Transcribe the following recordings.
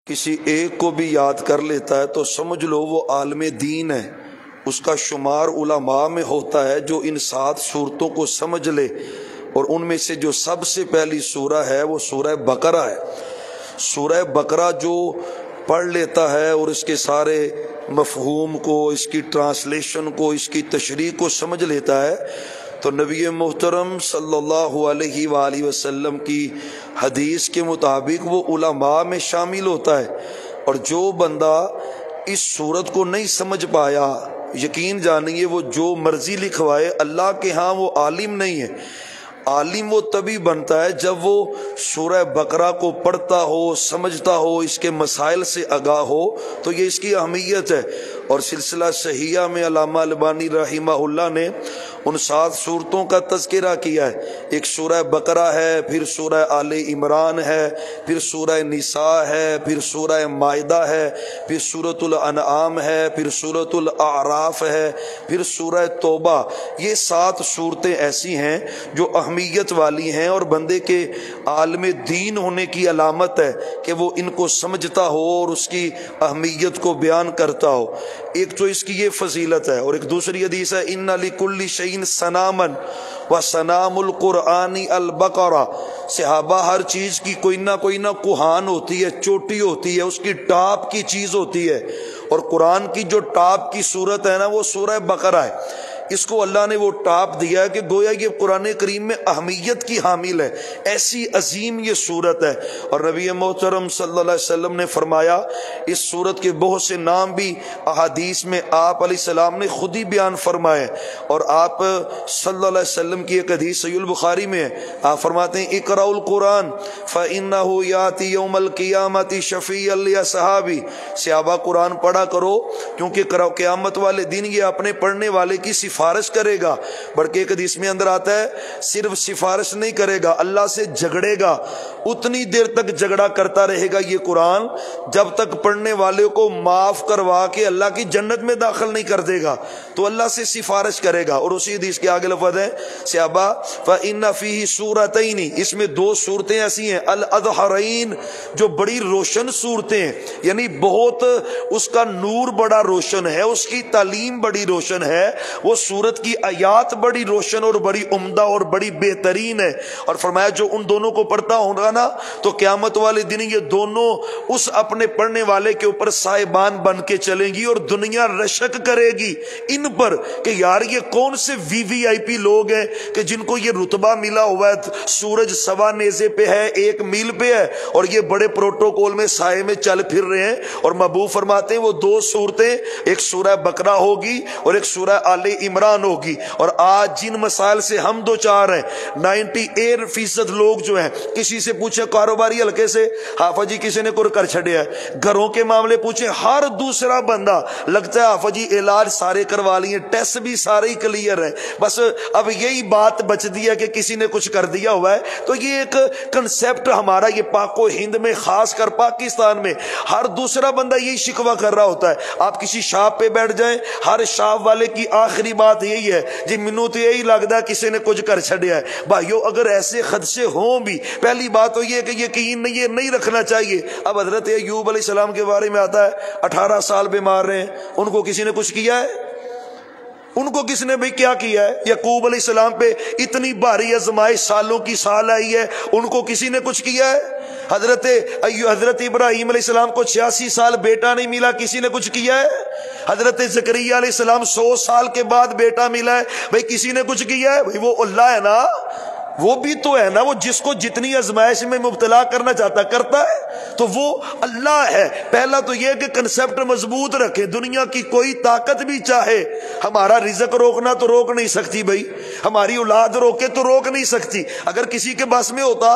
کسی ایک کو بھی یاد کر لیتا ہے تو سمجھ لو وہ عالم دین ہے، اس کا شمار علماء میں ہوتا ہے جو ان 7 صورتوں کو سمجھ لے، اور ان میں سے جو سب سے پہلی سورہ ہے وہ سورہ بقرہ ہے۔ سورہ بقرہ جو پڑھ لیتا ہے اور اس کے سارے مفہوم کو، اس کی ٹرانسلیشن کو، اس کی تشریح کو سمجھ لیتا ہے تو نبی محترم صلی اللہ علیہ وآلہ وسلم کی حدیث کے مطابق وہ علماء میں شامل ہوتا ہے۔ اور جو بندہ اس صورت کو نہیں سمجھ پایا، یقین جانیے وہ جو مرضی لکھوائے، اللہ کے ہاں وہ عالم نہیں ہے۔ عالم وہ تبھی بنتا ہے جب وہ سورہ بقرہ کو پڑھتا ہو، سمجھتا ہو، اس کے مسائل سے آگاہ ہو، تو یہ اس کی اہمیت ہے۔ اور سلسلہ صحیحہ میں علامہ البانی رحمہ اللہ نے ان 7 صورتوں کا تذکرہ کیا ہے۔ ایک سورہ بقرہ ہے، پھر سورہ آل عمران ہے، پھر سورہ نساء ہے، پھر سورہ مائدہ ہے، پھر سورۃ الانعام ہے، پھر سورۃ الاعراف ہے، پھر سورہ توبہ۔ یہ 7 صورتیں ایسی ہیں جو اہمیت والی ہیں اور بندے کے عالم دین ہونے کی علامت ہے کہ وہ ان کو سمجھتا ہو اور اس کی اہمیت کو بیان کرتا ہو۔ ایک تو اس کی یہ فضیلت ہے، اور ایک دوسری حدیث ہے ان لکل شیء صناما وصنام القرآن البقرہ۔ صحابہ ہر چیز کی کوئی نہ کوہان ہوتی ہے، چوٹی ہوتی ہے، اس کی ٹاپ کی چیز ہوتی ہے، اور قرآن کی جو ٹاپ کی صورت ہے نا وہ سورہ بقرہ ہے۔ اس کو اللہ نے وہ ٹاپ دیا ہے کہ گویا یہ قرآن کریم میں اہمیت کی حامل ہے، ایسی عظیم یہ صورت ہے۔ اور نبی محترم صلی اللہ علیہ وسلم نے فرمایا اس صورت کے بہت سے نام بھی احادیث میں آپ علیہ السلام نے خود ہی بیان فرمائے، اور آپ صلی اللہ علیہ وسلم کی ایک حدیث صحیح البخاری میں ہے، آپ فرماتے ہیں اقرأوا القرآن فإنه یأتی یوم القیامۃ شفیعا لأصحابہ۔ صحابہ قرآن پڑھا کرو کیونکہ قیامت والے دن یہ اپنے پڑھنے والے کی سفارش کرے گا۔ بلکہ ایک حدیث میں اندر آتا ہے صرف سفارش نہیں کرے گا، اللہ سے جھگڑے گا، اتنی دیر تک جھگڑا کرتا رہے گا یہ قرآن جب تک پڑھنے والے کو معاف کروا کے اللہ کی جنت میں داخل نہیں کر دے گا، تو اللہ سے سفارش کرے گا۔ اور اسی حدیث کے آگے لفظ ہے صحابہ فإن فیہ سورتین، اس میں 2 صورتیں ایسی ہیں الأظہرین جو بڑی روشن صورتیں ہیں، یعنی بہت اس کا نور بڑا روشن ہے، اس کی تعلیم بڑی روشن ہے، وہ سورت کی آیات بڑی روشن اور بڑی عمدہ اور بڑی بہترین ہے۔ اور فرمایا جو ان دونوں کو پڑھتا ہوگا نا تو قیامت والے دن یہ دونوں اس اپنے پڑھنے والے کے اوپر صاحبان بن کے چلیں گی، اور دنیا رشک کرے گی ان پر کہ یار یہ کون سے VVIP لوگ ہیں کہ جن کو یہ رتبہ ملا ہوا ہے، سورج سوا نیزے پہ ہے، 1 میل پہ ہے، اور یہ بڑے پروٹوکول میں سائے میں چل پھر رہے ہیں۔ اور محبوب فرماتے ہیں وہ 2 صورتیں، ایک سورہ بقرہ ہوگی اور ایک سورہ آل عمران ہوگی۔ اور آج جن مسائل سے ہم دو چار ہیں، 98% لوگ جو ہیں، کسی سے پوچھے کاروباری حلقے سے حافظ جی کسی نے کوئی کر چھڑیا ہے، گھروں کے معاملے پوچھے، ہر دوسرا بندہ لگتا ہے حافظ جی علاج سارے کروا لیے، ٹیسٹ بھی سارے ہی کلیئر ہیں، بس اب یہی بات بچ دی ہے کہ کسی نے کچھ کر دیا ہوا ہے۔ تو یہ ایک کنسیپٹ ہمارا یہ پاک و ہند میں، خاص کر پاکستان میں ہر دوسرا بندہ یہی شکوہ کر رہا ہوتا ہے۔ آپ کسی شاپ پہ بیٹھ جائیں، ہر شاپ والے کی آخری بات یہی ہے جی منو تو یہی لگتا ہے کسی نے کچھ کر چھڑیا ہے۔ بھائیو اگر ایسے خدشے ہوں بھی، پہلی بات تو یہ کہ یقین یہ نہیں رکھنا چاہیے۔ اب حضرت ایوب علیہ السلام کے بارے میں آتا ہے 18 سال بیمار رہے ہیں، ان کو کسی نے کچھ کیا ہے؟ ان کو کس نے بھی کیا کیا ہے؟ یعقوب علیہ السلام پہ اتنی بھاری آزمائش سالوں کی سال آئی ہے، ان کو کسی نے کچھ کیا ہے؟ حضرت ابراہیم علیہ السلام کو 86 سال بیٹا نہیں ملا، کسی نے کچھ کیا ہے؟ حضرت زکریا علیہ السلام 100 سال کے بعد بیٹا ملا ہے، بھئی کسی نے کچھ کیا ہے؟ بھئی وہ اللہ ہے نا، وہ بھی تو ہے نا، وہ جس کو جتنی آزمائش میں مبتلا کرنا چاہتا کرتا ہے، تو وہ اللہ ہے۔ پہلا تو یہ کہ کنسپٹ مضبوط رکھے، دنیا کی کوئی طاقت بھی چاہے ہمارا رزق روکنا تو روک نہیں سکتی، بھائی ہماری اولاد روکے تو روک نہیں سکتی۔ اگر کسی کے بس میں ہوتا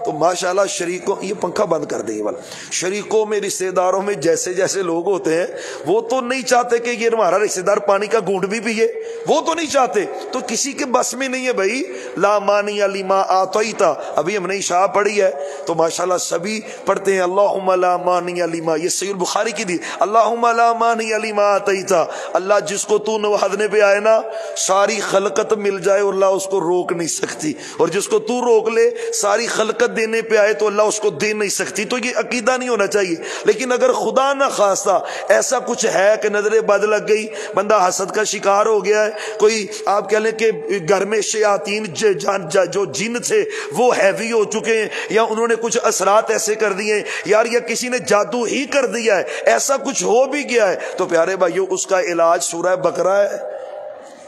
تو ماشاءاللہ شریکوں، یہ پنکھا بند کر دیں والا، شریکوں میں رشتہ داروں میں جیسے جیسے لوگ ہوتے ہیں وہ تو نہیں چاہتے کہ یہ ہمارا رشتہ دار پانی کا گھونٹ بھی پیے، وہ تو نہیں چاہتے، تو کسی کے بس میں نہیں ہے بھائی۔ لا مانی لما آتیت، ابھی ہم نے عشاء پڑھی ہے تو ماشاءاللہ سبھی پڑھتے ہیں اللہم لا مانی لما، یہ صحیح البخاری کی دی، اللہم لا مانی لما آتیت، اللہ جس کو تو نوازنے پہ آئے نا ساری خلقت مل جائے اور اللہ اس کو روک نہیں سکتی، اور جس کو تو روک لے ساری خلقت برکت دینے پہ آئے تو اللہ اس کو دے نہیں سکتی، تو یہ عقیدہ نہیں ہونا چاہیے۔ لیکن اگر خدا نہ خواستہ ایسا کچھ ہے کہ نظر بد لگ گئی، بندہ حسد کا شکار ہو گیا ہے، کوئی آپ کہہ لیں کہ گھر میں شیاطین جو جن تھے وہ ہیوی ہو چکے ہیں، یا انہوں نے کچھ اثرات ایسے کر دیے یار، یا کسی نے جادو ہی کر دیا ہے، ایسا کچھ ہو بھی گیا ہے، تو پیارے بھائیو اس کا علاج سورہ بقرہ ہے۔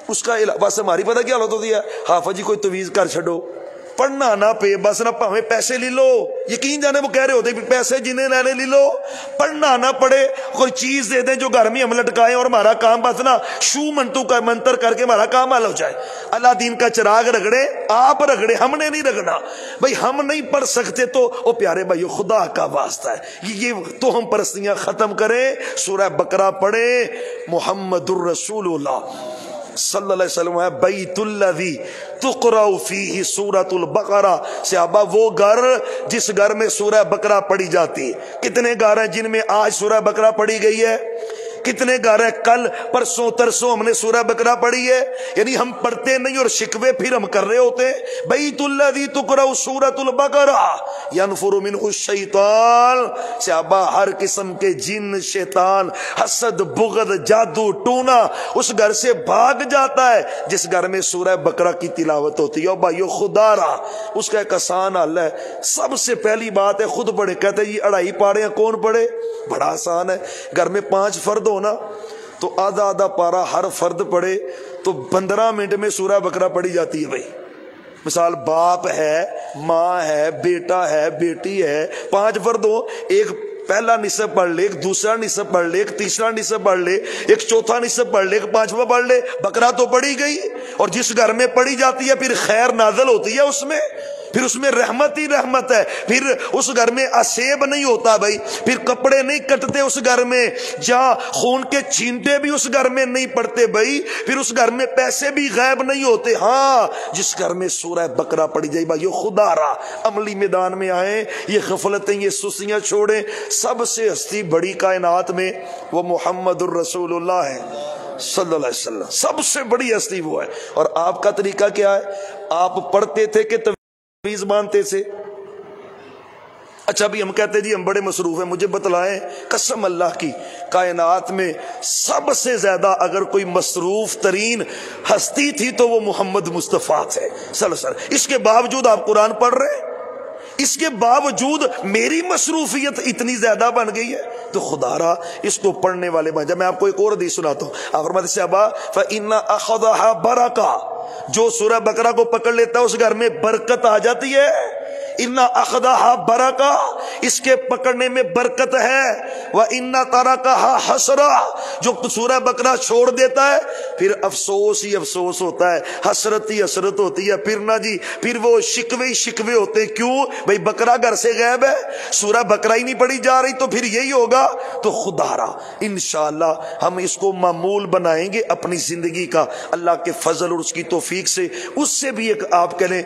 اس کا بس ہماری پتہ کیا حالت ہوتی ہے، حافظ جی کوئی تویز کر چھڑو، پڑھنا نہ پے، بس نہ پاویں پیسے لے لو، یقین جانے وہ کہہ رہے ہوتے پیسے جنہیں لینے لے لو، پڑھنا نہ پڑے، کوئی چیز دے دیں جو گھر میں ہم لٹکائیں اور ہمارا کام بس نا شو منتر کر کے ہمارا کام حل ہو جائے۔ اللہ دین کا چراغ رگڑے، آپ رگڑے، ہم نے نہیں رگڑنا بھائی، ہم نہیں پڑھ سکتے تو او پیارے بھائیو خدا کا واسطہ ہے یہ تو ہم پرستیاں ختم کریں، سورہ بقرہ پڑھیں۔ محمد الرسول اللہ صلی اللہ علیہ وسلم ہے بیت الذی تقرأ فیہ سورۃ البقرہ، صحابہ وہ گھر جس گھر میں سورہ بقرہ پڑھی جاتی ہے۔ کتنے گھر ہیں جن میں آج سورہ بقرہ پڑھی گئی ہے؟ کتنے گھر ہیں کل پرسوں ترسوں ہم نے سورہ بقرہ پڑھی ہے؟ یعنی ہم پڑھتے نہیں اور شکوے پھر ہم کر رہے ہوتے ہیں۔ بیت الذی تقرأ سورۃ البقرہ ینفر منہ الشیطان، صحابہ ہر قسم کے جن، شیطان، حسد، بغض، جادو ٹونا اس گھر سے بھاگ جاتا ہے جس گھر میں سورہ بقرہ کی تلاوت ہوتی ہے۔ اور بھائیو خدا را اس کا ایک آسان حل ہے، سب سے پہلی بات ہے خود پڑھے۔ کہتے ہیں یہ 2.5 پارے ہیں، کون پڑھے؟ بڑا آسان ہے، گھر میں 5 فرد ہونا تو آدھا پارا ہر فرد پڑھے تو 15 منٹ میں سورہ بقرہ پڑھی جاتی ہے۔ بھائی مثال باپ ہے، ماں ہے، بیٹا ہے، بیٹی ہے، 5 فرد ہو، ایک پہلا نصف پڑھ لے، ایک دوسرا نصف پڑھ لے، ایک تیسرا نصف پڑھ لے، ایک چوتھا نصف پڑھ لے، ایک 5واں پڑھ لے، بقرہ تو پڑھی گئی۔ اور جس گھر میں پڑھی جاتی ہے پھر خیر نازل ہوتی ہے اس میں، پھر اس میں رحمت ہی رحمت ہے، پھر اس گھر میں اسیب نہیں ہوتا بھائی، پھر کپڑے نہیں کٹتے اس گھر میں، جہاں خون کے چھینٹے بھی اس گھر میں نہیں پڑتے بھائی، پھر اس گھر میں پیسے بھی غائب نہیں ہوتے۔ ہاں جس گھر میں سورہ بقرہ پڑھی جائے بھائی خدا را عملی میدان میں آئیں، یہ غفلتیں یہ سستیاں چھوڑیں۔ سب سے ہستی بڑی کائنات میں وہ محمد الرسول اللہ ہے صلی اللہ علیہ وسلم، سب سے بڑی ہستی وہ ہے۔ اور آپ کا طریقہ کیا ہے؟ آپ پڑھتے تھے کہ تویز مانتے سے؟ اچھا بھی ہم کہتے جی ہم بڑے مصروف ہیں، مجھے بتلائیں قسم اللہ کی کائنات میں سب سے زیادہ اگر کوئی مصروف ترین ہستی تھی تو وہ محمد مصطفیٰ تھے صلی اللہ علیہ وسلم۔ اس کے باوجود آپ قرآن پڑھ رہے ہیں، اس کے باوجود میری مصروفیت اتنی زیادہ بن گئی ہے، تو خدا را اس کو پڑھنے والے بن جائے۔ میں آپ کو ایک اور حدیث سناتا ہوں، آپ فرماتے ہیں صحابہ فَإِنَّ أَخَذَهَا بَرَكَةٌ، جو سورہ بقرہ کو پکڑ لیتا ہے اس گھر میں برکت آ جاتی ہے۔ اِنَّ أَخَذَهَا بَرَكَةٌ، اس کے پکڑنے میں برکت ہے۔ وَإِنَّ تَرَكَهَا حَسْرَةٌ، جو سورہ بقرہ چھوڑ دیتا ہے پھر افسوس ہی افسوس ہوتا ہے، حسرت ہی حسرت ہوتی ہے، پھر نہ جی پھر وہ شکوے ہی شکوے ہوتے ہیں۔ کیوں بھئی بقرہ گھر سے غائب ہے، سورہ بقرہ ہی نہیں پڑھی جا رہی، تو پھر یہی ہوگا۔ تو خدا را انشاءاللہ ہم اس کو معمول بنائیں گے اپنی زندگی کا، اللہ کے فضل اور اس کی توفیق سے۔ اس سے بھی ایک آپ کہہ لیں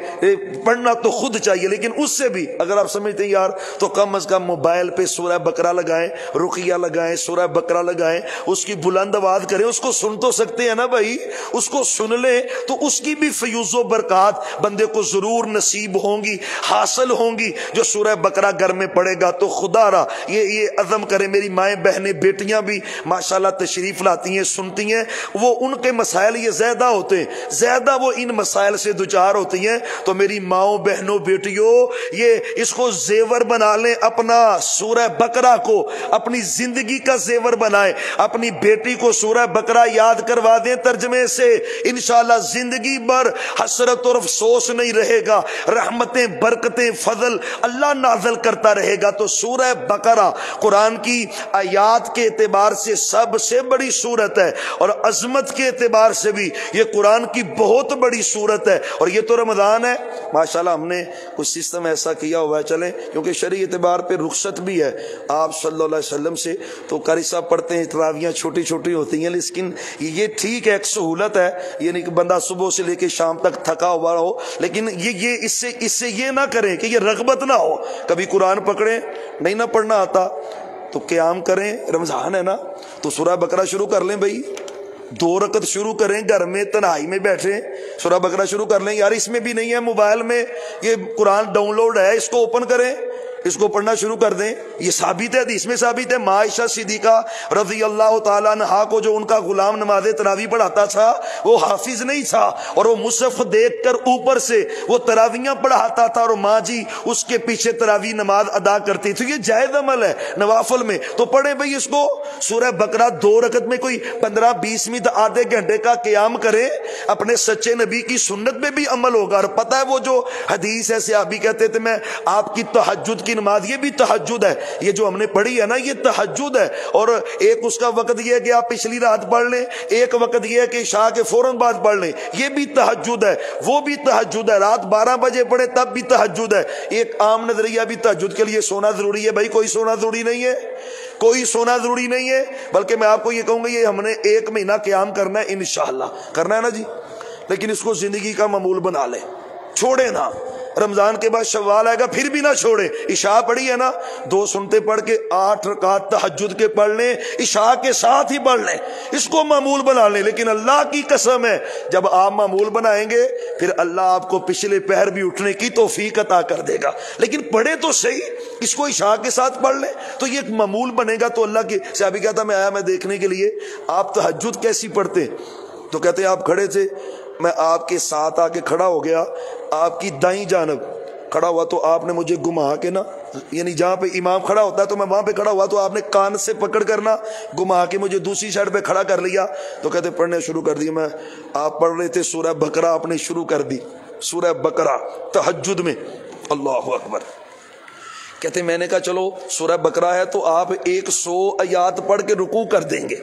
پڑھنا تو خود چاہیے، لیکن اس سے بھی اگر آپ سمجھتے ہیں یار تو کم از کم موبائل پہ سورہ بقرہ لگائیں، رقیہ لگائیں، سورہ بقرہ لگائیں، اس کی بلند آواز کریں، اس کو سن تو سکتے ہیں نا بھائی، اس کو سن لیں تو اس کی بھی فیوز و برکات بندے کو ضرور نصیب ہوں گی، حاصل ہوں گی۔ جو سورہ بقرہ گھر میں پڑھے گا تو خدا را یہ عزم کرے، میری مائیں بہنیں بیٹیاں بھی ماشاءاللہ تشریف لاتی ہیں، سنتی ہیں، وہ ان کے مسائل یہ زیادہ ہوتے ہیں، زیادہ وہ ان مسائل سے دوچار ہوتی ہیں، تو میری ماؤں بہنوں بیٹیوں یہ اس کو زیور بنا لیں، اپنا سورہ بقرہ کو اپنی زندگی کا زیور بنائیں، اپنی بیٹی کو سورہ بقرہ یاد کروا دیں ترجمے سے، انشاءاللہ زندگی بھر حسرت اور افسوس نہیں رہے گا، رحمتیں برکتیں فضل اللہ نازل کرتا رہے گا۔ تو سورہ بقرہ قرآن کی آیات کے اعتبار سے سب سے بڑی سورت ہے، اور عظمت کے اعتبار سے بھی یہ قرآن کی بہت بڑی سورت ہے۔ اور یہ تو رمضان ہے، ماشاءاللہ ہم نے کچھ سسٹم ایسا کیا ہوا ہے، چلیں کیونکہ شرعی اعتبار پہ رخصت بھی ہے آپ صلی اللہ علیہ وسلم سے، تو قاری صاحب پڑھتے ہیں، تراویاں چھوٹی چھوٹی ہوتی ہیں، لیکن یہ ٹھیک ہے، ایک سہولت ہے، یہ نہیں کہ بندہ صبح سے لے کے شام تک تھکا ہوا ہو، لیکن یہ اس سے یہ نہ کریں کہ یہ رغبت نہ ہو، کبھی قرآن پکڑیں نہیں نہ پڑھنا آتا تو قیام کریں، رمضان ہے نا تو سورہ بقرہ شروع کر لیں بھائی، 2 رکعت شروع کریں گھر میں تنہائی میں بیٹھیں سورہ بقرہ شروع کر لیں. یار اس میں بھی نہیں ہے, موبائل میں یہ قرآن ڈاؤن لوڈ ہے, اس کو اوپن کریں, اس کو پڑھنا شروع کر دیں. یہ ثابت ہے, حدیث میں ثابت ہے. عائشہ صدیقہ رضی اللہ تعالیٰ عنہا کو جو ان کا غلام نماز تراویح پڑھاتا تھا وہ حافظ نہیں تھا, اور وہ مصحف دیکھ کر اوپر سے وہ تراویحاں پڑھاتا تھا, اور ماں جی اس کے پیچھے تراویح نماز ادا کرتی تھی. یہ جائز عمل ہے نوافل میں, تو پڑھیں بھئی اس کو. سورہ بقرہ 2 رکعت میں کوئی 15-20 منٹ آدھے گھنٹے کا قیام کریں, اپنے سچے نبی کی سنت میں بھی عمل ہوگا. اور پتہ ہے وہ جو حدیث ہے, صحابی کہتے تھے میں آپ کی تہجد کی نماز, یہ بھی تہجد ہے, یہ جو ہم نے پڑھی ہے نا یہ تہجد ہے. اور ایک اس کا وقت یہ ہے کہ آپ پچھلی رات پڑھ لیں, ایک وقت یہ ہے کہ عشاء کے فوراً بعد پڑھ لیں, یہ بھی تہجد ہے, وہ بھی تہجد ہے. رات 12 بجے پڑھے تب بھی تہجد ہے. ایک عام نظریہ بھی تہجد کے لیے سونا ضروری ہے. بھائی کوئی سونا ضروری نہیں ہے, کوئی سونا ضروری نہیں ہے, بلکہ میں آپ کو یہ کہوں گا یہ ہم نے 1 مہینہ قیام کرنا ہے, انشاءاللہ کرنا ہے نا جی. لیکن اس کو زندگی کا معمول بنا لیں, چھوڑے نا. رمضان کے بعد شوال آئے گا پھر بھی نہ چھوڑے. عشاء پڑھی ہے نا, 2 سنتے پڑھ کے 8 رکعت تہجد کے پڑھ لیں, عشاء کے ساتھ ہی پڑھ لیں, اس کو معمول بنا لیں. لیکن اللہ کی قسم ہے جب آپ معمول بنائیں گے پھر اللہ آپ کو پچھلے پہر بھی اٹھنے کی توفیق عطا کر دے گا. لیکن پڑھے تو صحیح, اس کو عشاء کے ساتھ پڑھ لیں تو یہ ایک معمول بنے گا. تو اللہ کی صحابی کہتا میں آیا میں دیکھنے کے لیے آپ تہجد کیسی پڑھتے, تو کہتے ہیں آپ کھڑے تھے, میں آپ کے ساتھ آ کے کھڑا ہو گیا, آپ کی دائیں جانب کھڑا ہوا تو آپ نے مجھے گھما کے نا, یعنی جہاں پہ امام کھڑا ہوتا ہے تو میں وہاں پہ کھڑا ہوا, تو آپ نے کان سے پکڑ کر نا گھما کے مجھے دوسری سائڈ پہ کھڑا کر لیا. تو کہتے پڑھنے شروع کر دی. میں آپ پڑھ رہے تھے سورہ بقرہ, آپ نے شروع کر دی سورہ بقرہ تہجد میں, اللہ اکبر. کہتے میں نے کہا چلو سورہ بقرہ ہے تو آپ 100 آیات پڑھ کے رکوع کر دیں گے,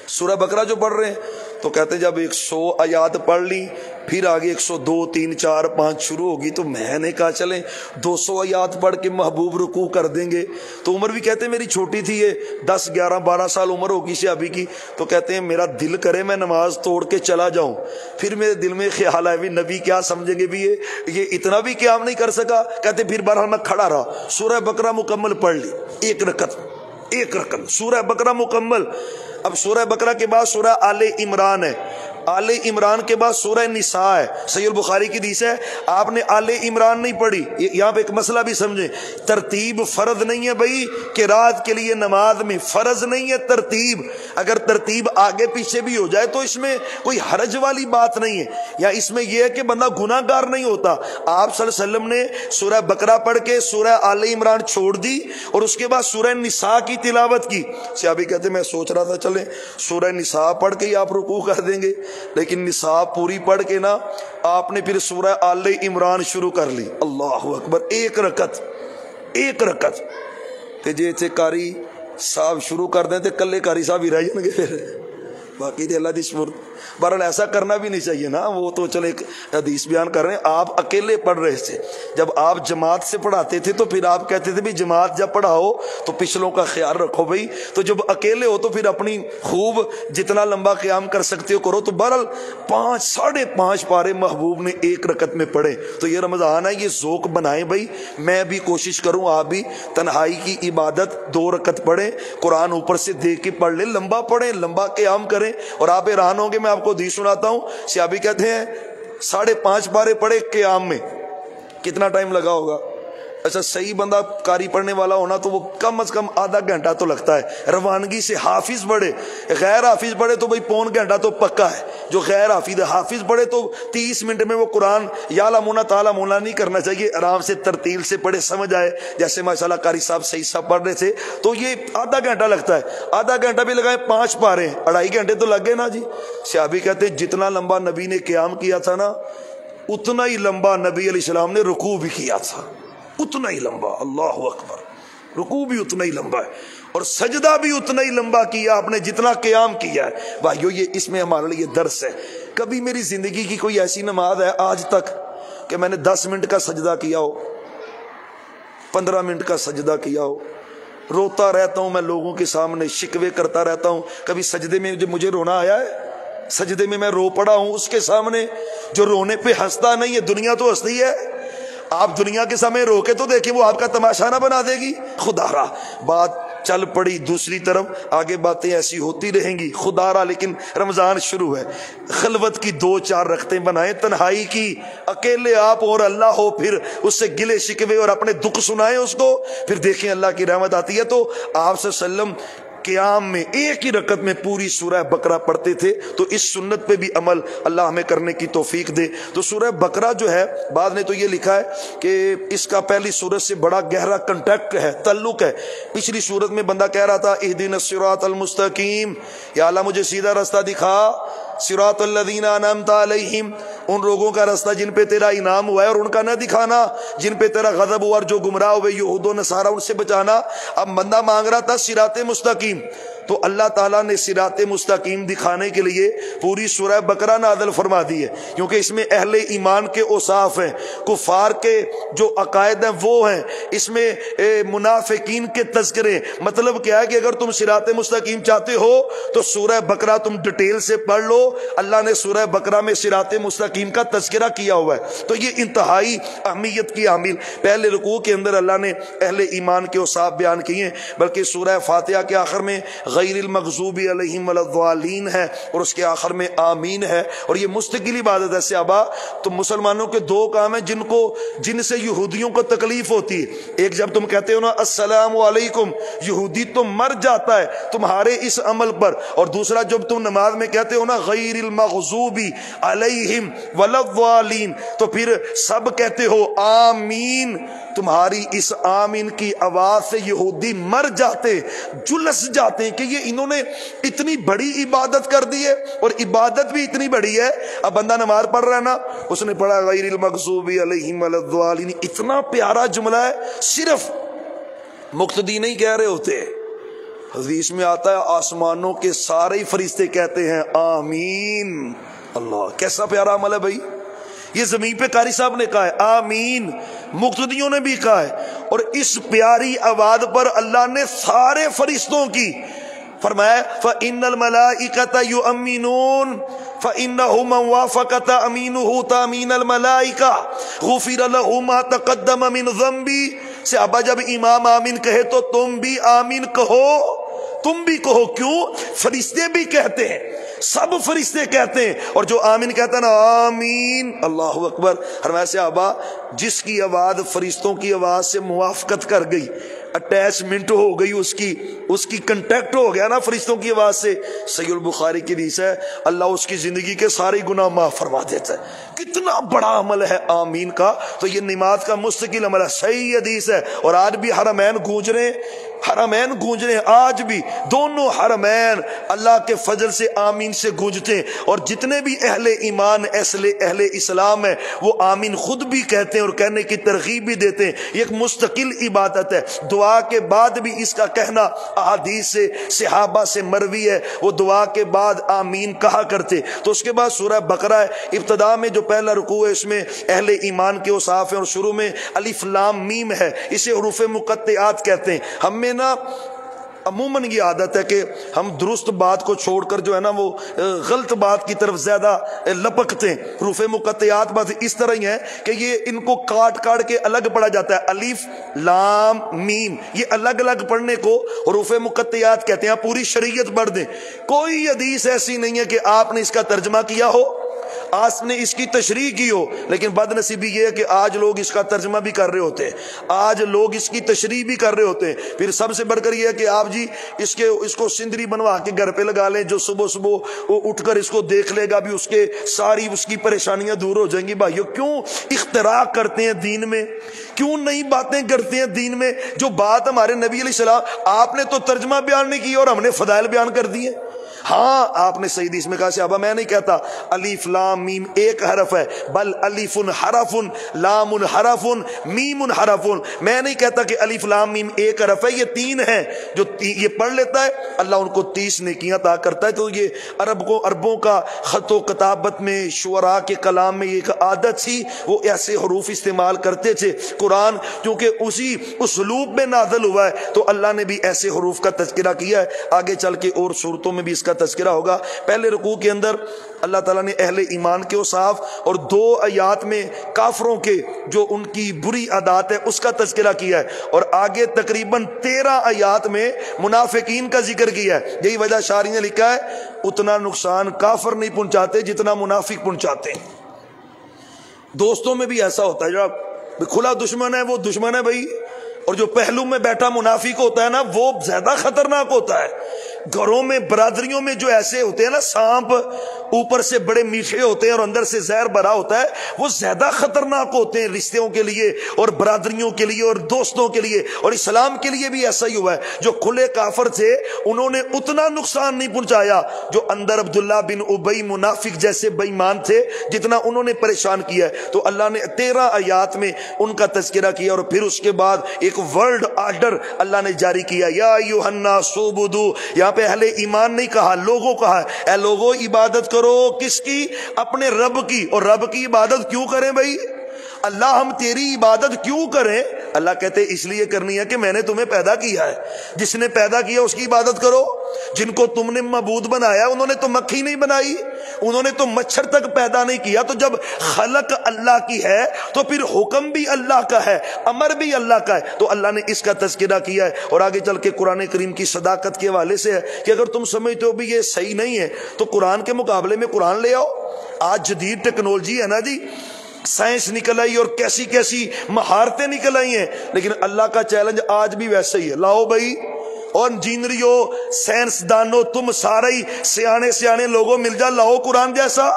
سورہ بقرہ جو پڑھ رہے ہیں. تو کہتے جب 100 آیات پڑھ لی پھر آگے 102 3 4 5 شروع ہوگی, تو میں نے کہا چلیں 200 آیات پڑھ کے محبوب رکوع کر دیں گے. تو عمر بھی کہتے ہیں میری چھوٹی تھی, یہ 10 11 12 سال عمر ہوگی صحابی کی. تو کہتے ہیں میرا دل کرے میں نماز توڑ کے چلا جاؤں. پھر میرے دل میں خیال آیا بھی نبی کیا سمجھیں گے بھی یہ اتنا بھی قیام نہیں کر سکا. کہتے پھر بہرحال میں کھڑا رہا, سورہ بقرہ مکمل پڑھ لی, 1 رکعت سورہ بقرہ مکمل. اب سورہ بقرہ کے بعد سورہ آل عمران ہے, آل عمران کے بعد سورہ نساء ہے. صحیح البخاری کی حدیث ہے, آپ نے آل عمران نہیں پڑھی. یہاں پہ ایک مسئلہ بھی سمجھیں, ترتیب فرض نہیں ہے بھائی, قرات کے لیے نماز میں فرض نہیں ہے ترتیب. اگر ترتیب آگے پیچھے بھی ہو جائے تو اس میں کوئی حرج والی بات نہیں ہے, یا اس میں یہ ہے کہ بندہ گناہ گار نہیں ہوتا. آپ صلی اللہ علیہ وسلم نے سورہ بقرہ پڑھ کے سورہ آل عمران چھوڑ دی اور اس کے بعد سورہ نساء کی تلاوت کی. صحابی کہتے میں سوچ رہا تھا چلیں سورہ نساء پڑھ کے ہی آپ رکوع کر دیں گے, لیکن نساء پوری پڑھ کے نا آپ نے پھر سورہ آل عمران شروع کر لی. اللہ اکبر, 1 رکعت. تے جے تھے قاری صاحب شروع کر دیں تے کلے قاری صاحب ہی رہ جائیں گے, پھر باقی تے اللہ دی سپرد. بہرحال ایسا کرنا بھی نہیں چاہیے نا, وہ تو چلے ایک حدیث بیان کر رہے ہیں. آپ اکیلے پڑھ رہے تھے, جب آپ جماعت سے پڑھاتے تھے تو پھر آپ کہتے تھے بھی جماعت جب پڑھاؤ تو پچھلوں کا خیال رکھو بھائی. تو جب اکیلے ہو تو پھر اپنی خوب جتنا لمبا قیام کر سکتے ہو کرو. تو بہرحال 5 ساڑھے 5 پارے محبوب نے 1 رکعت میں پڑھے. تو یہ رمضان ہے, یہ ذوق بنائیں بھائی. میں بھی کوشش کروں, آپ بھی تنہائی کی عبادت 2 رکعت پڑھیں, قرآن اوپر سے دیکھ کے پڑھ لیں, لمبا پڑھیں, لمبا قیام کریں. اور آپ حیران ہوں گے, میں آپ کو حدیث سناتا ہوں. صحابی کہتے ہیں 5.5 پارے پڑھے قیام میں, کتنا ٹائم لگا ہوگا؟ اچھا صحیح بندہ قاری پڑھنے والا ہونا تو وہ کم از کم آدھا گھنٹہ تو لگتا ہے روانگی سے. حافظ پڑھے, غیر حافظ پڑھے تو بھائی 1.25 گھنٹہ تو پکا ہے. جو غیر حافظ ہے, حافظ پڑھے تو 30 منٹ میں وہ قرآن یا لمونا تعالیٰ مولا نہیں کرنا چاہیے, آرام سے ترتیل سے پڑھے, سمجھ آئے. جیسے ماشاءاللہ قاری صاحب صحیح صاحب پڑھ رہے تھے تو یہ آدھا گھنٹہ لگتا ہے. آدھا گھنٹہ بھی لگائے 5 پارے, 2.5 گھنٹے تو لگ گئے نا جی. صحابی کہتے ہیں جتنا لمبا نبی نے قیام کیا تھا نا اتنا ہی لمبا نبی علیہ السلام نے رکوع بھی کیا تھا, اتنا ہی لمبا. اللہ اکبر, رکوع بھی اتنا ہی لمبا ہے اور سجدہ بھی اتنا ہی لمبا کیا آپ نے جتنا قیام کیا ہے. بھائیو یہ اس میں ہمارے لیے درس ہے. کبھی میری زندگی کی کوئی ایسی نماز ہے آج تک کہ میں نے 10 منٹ کا سجدہ کیا ہو, 15 منٹ کا سجدہ کیا ہو؟ روتا رہتا ہوں میں لوگوں کے سامنے, شکوے کرتا رہتا ہوں. کبھی سجدے میں مجھے رونا آیا ہے؟ سجدے میں رو پڑا ہوں اس کے سامنے جو رونے پہ ہنستا نہیں ہے. دنیا تو ہنستی ہے, آپ دنیا کے سامنے رو کے تو دیکھیں وہ آپ کا تماشا نہ بنا دے گی. خدا را بات چل پڑی دوسری طرف، آگے باتیں ایسی ہوتی رہیں گی خدا را، لیکن رمضان شروع ہے، خلوت کی 2-4 رکعتیں بنائیں، تنہائی کی، اکیلے آپ اور اللہ ہو، پھر اس سے گلے شکوے اور اپنے دکھ سنائیں اس کو، پھر دیکھیں اللہ کی رحمت آتی ہے۔ تو آپ صلی اللہ علیہ وسلم قیام میں ایک ہی رکعت میں پوری سورہ بقرہ پڑھتے تھے، تو اس سنت پہ بھی عمل اللہ ہمیں کرنے کی توفیق دے۔ تو سورہ بقرہ جو ہے، بعد نے تو یہ لکھا ہے کہ اس کا پہلی سورت سے بڑا گہرا کنٹیکٹ ہے، تعلق ہے۔ پچھلی سورت میں بندہ کہہ رہا تھا اہدنا الصراط المستقیم، یا اللہ مجھے سیدھا راستہ دکھا، صراط الذین انعمت علیہم، ان لوگوں کا راستہ جن پہ تیرا انعام ہوا ہے، اور ان کا نہ دکھانا جن پہ تیرا غضب ہوا اور جو گمراہ ہوئے یہود و نصارہ، ان سے بچانا۔ اب بندہ مانگ رہا تھا صراط مستقیم، تو اللہ تعالیٰ نے صراط مستقیم دکھانے کے لیے پوری سورہ بقرہ نازل فرما دی ہے، کیونکہ اس میں اہل ایمان کے اوصاف ہیں، کفار کے جو عقائد ہیں وہ ہیں، اس میں منافقین کے تذکرے۔ مطلب کیا ہے کہ اگر تم صراط مستقیم چاہتے ہو تو سورہ بقرہ تم ڈیٹیل سے پڑھ لو، اللہ نے سورہ بقرہ میں صراط مستقیم کا تذکرہ کیا ہوا ہے۔ تو یہ انتہائی اہمیت کی حامل، پہلے رکوع کے اندر اللہ نے اہل ایمان کے اوصاف بیان کیے ہیں، بلکہ سورہ فاتحہ کے آخر میں غیر المغضوب علیہم ولا الضالین ہے، اور اس کے آخر میں آمین ہے، اور یہ مستقل عبادت ہے۔ صحابہ، تو مسلمانوں کے 2 کام ہیں جن سے یہودیوں کو تکلیف ہوتی ہے۔ ایک جب تم کہتے ہو نا السلام علیکم، یہودی تو مر جاتا ہے تمہارے اس عمل پر، اور دوسرا جب تم نماز میں کہتے ہو نا غیر المغضوب علیہم ولا الضالین، تو پھر سب کہتے ہو آمین، تمہاری اس آمین کی آواز سے یہودی مر جاتے، جلس جاتے ہیں کہ یہ انہوں نے اتنی بڑی عبادت کر دی ہے، اور عبادت بھی اتنی بڑی ہے۔ اب بندہ نماز پڑھ رہا ہے نا، اس نے پڑھا غیر المغضوب علیہم ولا الضالین، اتنا پیارا جملہ ہے، صرف مقتدی نہیں کہہ رہے ہوتے، حدیث میں آتا ہے آسمانوں کے سارے فرشتے کہتے ہیں آمین۔ اللہ، کیسا پیارا عمل ہے بھائی، یہ زمین پہ قاری صاحب نے کہا ہے آمین، مقتدیوں نے بھی کہا ہے، اور اس پیاری آواز پر اللہ نے سارے فرشتوں کی فرمایا فَإِنَّ الْمَلَائِكَةَ يُؤَمِّنُونَ فَإِنَّهُ مَنْ وَافَقَ تَأْمِينُهُ تَأْمِينَ الْمَلَائِكَةِ غُفِرَ لَهُ مَا تَقَدَّمَ مِنْ ذَنْبِهِ۔ صحابہ جب امام آمین کہے تو تم بھی آمین کہو، تم بھی کہو، کیوں؟ فرشتے بھی کہتے ہیں، سب فرشتے کہتے ہیں، اور جو آمین کہتا ہے نا آمین، اللہ اکبر۔ فرمایا صحابہ جس کی آواز فرشتوں کی آواز سے موافقت کر گئی، اٹیچمنٹ ہو گئی، اس کی کنٹیکٹ ہو گیا نا فرشتوں کی آواز سے، صحیح البخاری کی حدیث ہے اللہ اس کی زندگی کے سارے گناہ معاف فرما دیتا ہے۔ کتنا بڑا عمل ہے آمین کا، تو یہ نماز کا مستقل عمل ہے، صحیح حدیث ہے۔ اور آج بھی حرمین گونج رہے ہیں، آج بھی دونوں حرمین اللہ کے فضل سے آمین سے گونجتے ہیں، اور جتنے بھی اہل ایمان اہل اسلام ہیں وہ آمین خود بھی کہتے ہیں اور کہنے کی ترغیب بھی دیتے ہیں۔ یہ ایک مستقل عبادت ہے، دعا کے بعد بھی اس کا کہنا احادیث سے صحابہ سے مروی ہے، وہ دعا کے بعد آمین کہا کرتے۔ تو اس کے بعد سورہ بقرہ ہے، ابتدا میں جو پہلا رکوع ہے اس میں اہل ایمان کے اوصاف ہیں، اور شروع میں الف لام میم ہے، اسے حروف مقطعات کہتے ہیں۔ ہم میں نا عموماً یہ عادت ہے کہ ہم درست بات کو چھوڑ کر جو ہے نا وہ غلط بات کی طرف زیادہ لپکتے ہیں۔ حروف مقطعات بات اس طرح ہی ہے کہ یہ ان کو کاٹ کے الگ پڑھا جاتا ہے، الف لام میم، یہ الگ الگ پڑھنے کو حروف مقطعات کہتے ہیں۔ آپ پوری شریعت پڑھ دیں، کوئی حدیث ایسی نہیں ہے کہ آپ نے اس کا ترجمہ کیا ہو، آپ نے اس کی تشریح کی ہو، لیکن بد نصیبی یہ ہے کہ آج لوگ اس کا ترجمہ بھی کر رہے ہوتے ہیں، آج لوگ اس کی تشریح بھی کر رہے ہوتے ہیں۔ پھر سب سے بڑھ کر یہ ہے کہ آپ جی اس کو سندری بنوا کے گھر پہ لگا لیں، جو صبح وہ اٹھ کر اس کو دیکھ لے گا بھی اس کی پریشانیاں دور ہو جائیں گی۔ بھائیو کیوں اختراع کرتے ہیں دین میں، کیوں نئی باتیں کرتے ہیں دین میں؟ جو بات ہمارے نبی علیہ السلام، آپ نے تو ترجمہ بیان نہیں کیا اور ہم نے فضائل بیان کر دیے۔ ہاں آپ نے صحیح حدیث میں کہا صحابہ میں نہیں کہتا الف لام میم ایک حرف ہے، بل الف حرف لام حرف میم حرف، میں نہیں کہتا کہ الف لام میم ایک حرف ہے، یہ 3 ہیں، جو یہ پڑھ لیتا ہے اللہ ان کو 30 نیکیاں عطا کرتا ہے۔ تو یہ عربوں کا خط و کتابت میں، شعراء کے کلام میں یہ ایک عادت تھی، وہ ایسے حروف استعمال کرتے تھے۔ قرآن کیونکہ اسی اسلوب میں نازل ہوا ہے تو اللہ نے بھی ایسے حروف کا تذکرہ کیا ہے، آگے چل کے اور صورتوں میں بھی اس کا تذکرہ ہوگا۔ پہلے رکوع کے اندر اللہ تعالیٰ نے اہل ایمان کے اوصاف اور 2 آیات میں کافروں کے جو ان کی بری عادات ہے اس کا تذکرہ کیا ہے، اور آگے تقریباً 13 آیات میں منافقین کا ذکر کیا ہے۔ یہی وجہ شارح نے لکھا ہے اتنا نقصان کافر نہیں پہنچاتے جتنا منافق پہنچاتے ہیں۔ دوستوں میں بھی ایسا ہوتا ہے، جو کھلا دشمن ہے وہ دشمن ہے بھائی، اور جو پہلو میں بیٹھا منافق ہوتا ہے نا وہ زیادہ خطرناک ہوتا ہے۔ گھروں میں برادریوں میں جو ایسے ہوتے ہیں نا سانپ، اوپر سے بڑے میٹھے ہوتے ہیں اور اندر سے زہر بھرا ہوتا ہے، وہ زیادہ خطرناک ہوتے ہیں رشتوں کے لیے اور برادریوں کے لیے اور دوستوں کے لیے، اور اسلام کے لیے بھی ایسا ہی ہوا ہے۔ جو کھلے کافر تھے انہوں نے اتنا نقصان نہیں پہنچایا جو اندر عبداللہ بن ابی منافق جیسے بے ایمان تھے جتنا انہوں نے پریشان کیا ہے۔ تو اللہ نے 13 آیات میں ان کا تذکرہ کیا، اور پھر اس کے بعد ایک ورلڈ آرڈر اللہ نے جاری کیا، یا ایھا الناس اعبدوا۔ یہاں پہ اہل ایمان نہیں کہا، لوگوں کہا ہے، اے لوگوں عبادت کرو کس کی؟ اپنے رب کی۔ اور رب کی عبادت کیوں کریں بھائی؟ اللہ ہم تیری عبادت کیوں کریں؟ اللہ کہتے اس لیے کرنی ہے کہ میں نے تمہیں پیدا کیا ہے، جس نے پیدا کیا اس کی عبادت کرو۔ جن کو تم نے معبود بنایا انہوں نے تو مکھی نہیں بنائی، انہوں نے تو مچھر تک پیدا نہیں کیا۔ تو جب خلق اللہ کی ہے تو پھر حکم بھی اللہ کا ہے، امر بھی اللہ کا ہے، تو اللہ نے اس کا تذکرہ کیا ہے۔ اور آگے چل کے قرآن کریم کی صداقت کے حوالے سے ہے کہ اگر تم سمجھتے ہو بھی یہ صحیح نہیں ہے تو قرآن کے مقابلے میں قرآن لے آؤ۔ آج جدید ٹیکنالوجی ہے نا جی، سائنس نکل آئی اور کیسی کیسی مہارتیں نکل آئی ہیں، لیکن اللہ کا چیلنج آج بھی ویسے ہی ہے، لاؤ بھائی۔ اور انجینئروں، سائنسدانوں، تم سارے ہی سیانے لوگوں مل جا، لاؤ قرآن جیسا۔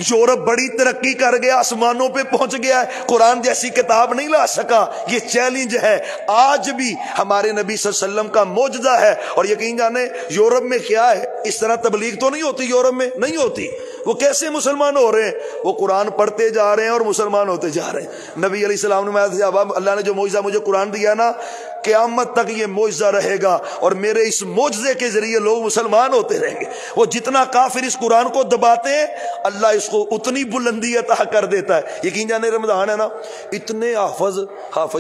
یورپ بڑی ترقی کر گیا، آسمانوں پہ پہنچ گیا ہے، قرآن جیسی کتاب نہیں لا سکا۔ یہ چیلنج ہے، آج بھی ہمارے نبی صلی اللہ علیہ وسلم کا معجزہ ہے۔ اور یقین جانے یورپ میں کیا ہے، اس طرح تبلیغ تو نہیں ہوتی، یورپ میں نہیں ہوتی۔ وہ کیسے مسلمان ہو رہے ہیں؟ وہ قرآن پڑھتے جا رہے ہیں اور مسلمان ہوتے جا رہے ہیں۔ نبی علیہ السلام نے اب اللہ نے جو معجزہ مجھے قرآن دیا نا، قیامت تک یہ معجزہ رہے گا، اور میرے اس معجزے کے ذریعے لوگ مسلمان ہوتے رہیں گے۔ وہ جتنا کافر اس قرآن کو دباتے ہیں اللہ اس کو اتنی بلندی عطا کر دیتا ہے۔ یقین جانے رمضان ہے نا، اتنے حافظ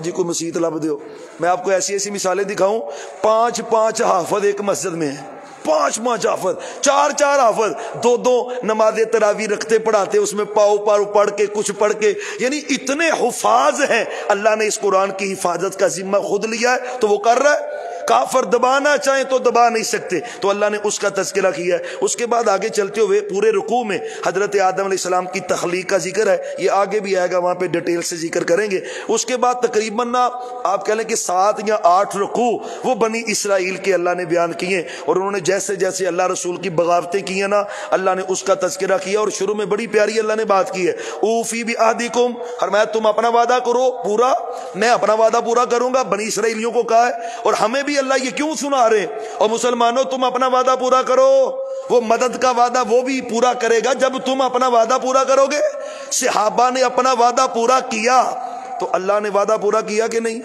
جی کو مسجد لب دیو، میں آپ کو ایسی ایسی مثالیں دکھاؤں، 5 حافظ ایک مسجد میں ہیں، 5 حافظ، 4 حافظ، 2 نماز تراویح رکھتے پڑھاتے، اس میں پاؤ پڑھ کے کچھ پڑھ کے، یعنی اتنے حفاظ ہیں۔ اللہ نے اس قرآن کی حفاظت کا ذمہ خود لیا ہے تو وہ کر رہا ہے۔ کافر دبانا چاہیں تو دبا نہیں سکتے، تو اللہ نے اس کا تذکرہ کیا ہے۔ اس کے بعد آگے چلتے ہوئے پورے رکوع میں حضرت آدم علیہ السلام کی تخلیق کا ذکر ہے، یہ آگے بھی آئے گا، وہاں پہ ڈیٹیل سے ذکر کریں گے۔ اس کے بعد تقریباً آپ کہہ لیں کہ 7 یا 8 رکوع وہ بنی اسرائیل کے اللہ نے بیان کیے، اور انہوں نے جیسے جیسے اللہ رسول کی بغاوتیں کی ہیں نا، اللہ نے اس کا تذکرہ کیا۔ اور شروع میں بڑی پیاری اللہ نے بات کی ہے، اوفی بعہدکم، فرمایا تم اپنا وعدہ کرو پورا، میں اپنا وعدہ پورا کروں گا۔ بنی اسرائیلیوں کو کہا ہے، اور ہمیں بھی اللہ یہ کیوں سنا رہے ہیں؟ اور مسلمانوں تم اپنا وعدہ پورا کرو، وہ مدد کا وعدہ وہ بھی پورا کرے گا جب تم اپنا وعدہ پورا کرو گے۔ صحابہ نے اپنا وعدہ پورا کیا تو اللہ نے وعدہ پورا کیا کہ نہیں؟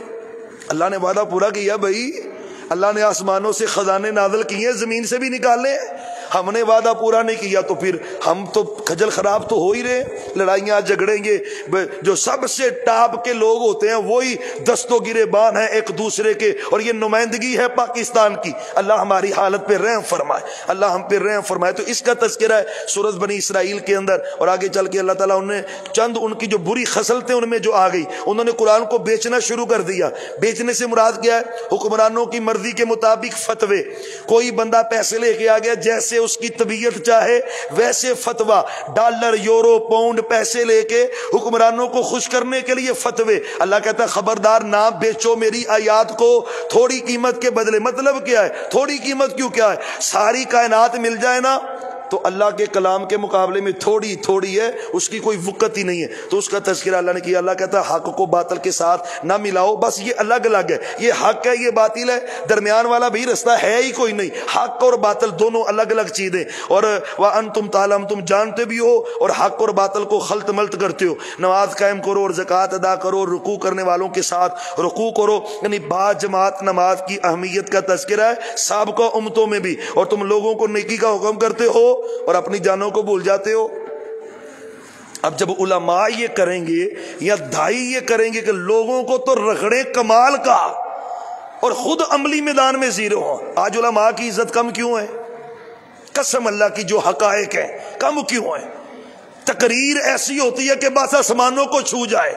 اللہ نے وعدہ پورا کیا بھائی، اللہ نے آسمانوں سے خزانے نازل کیے، زمین سے بھی نکالے۔ ہم نے وعدہ پورا نہیں کیا تو پھر ہم تو کھجل خراب تو ہو ہی رہے، لڑائیاں جھگڑیں گے۔ جو سب سے ٹاپ کے لوگ ہوتے ہیں وہی دستوں گریبان ہیں ایک دوسرے کے، اور یہ نمائندگی ہے پاکستان کی۔ اللہ ہماری حالت پہ رحم فرمائے، اللہ ہم پہ رحم فرمائے۔ تو اس کا تذکرہ ہے سورۃ بنی اسرائیل کے اندر۔ اور آگے چل کے اللہ تعالیٰ نے چند ان کی جو بری خصلتیں ان میں جو آ گئی، انہوں نے قرآن کو بیچنا شروع کر دیا۔ بیچنے سے مراد کیا ہے؟ حکمرانوں کی مرضی کے مطابق فتوے، کوئی بندہ پیسے لے کے آ گیا، جیسے اس کی طبیعت چاہے ویسے فتویٰ، ڈالر یورو پاؤنڈ پیسے لے کے حکمرانوں کو خوش کرنے کے لیے فتوے۔ اللہ کہتا ہے خبردار نہ بیچو میری آیات کو تھوڑی قیمت کے بدلے۔ مطلب کیا ہے؟ تھوڑی قیمت کیوں؟ کیا ہے؟ ساری کائنات مل جائے نا تو اللہ کے کلام کے مقابلے میں تھوڑی ہے، اس کی کوئی وقت ہی نہیں ہے۔ تو اس کا تذکرہ اللہ نے کیا۔ اللہ کہتا ہے حق کو باطل کے ساتھ نہ ملاؤ، بس یہ الگ الگ ہے، یہ حق ہے یہ باطل ہے، درمیان والا بھی رستہ ہے ہی کوئی نہیں۔ حق اور باطل دونوں الگ الگ چیزیں، اور وَأَنْتُمْ تَعْلَمُونَ، تم جانتے بھی ہو اور حق اور باطل کو خلط ملط کرتے ہو۔ نماز قائم کرو اور زکوٰۃ ادا کرو، رکوع کرنے والوں کے ساتھ رکوع کرو، یعنی با جماعت نماز کی اہمیت کا تذکرہ ہے سابقہ امتوں میں بھی۔ اور تم لوگوں کو نیکی کا حکم کرتے ہو اور اپنی جانوں کو بھول جاتے ہو۔ اب جب علماء یہ کریں گے یا دائی یہ کریں گے کہ لوگوں کو تو رگڑے کمال کا اور خود عملی میدان میں زیرو ہوں، آج علماء کی عزت کم کیوں ہے؟ قسم اللہ کی جو حقائق ہیں کم کیوں ہیں؟ تقریر ایسی ہوتی ہے کہ بس آسمانوں کو چھو جائے،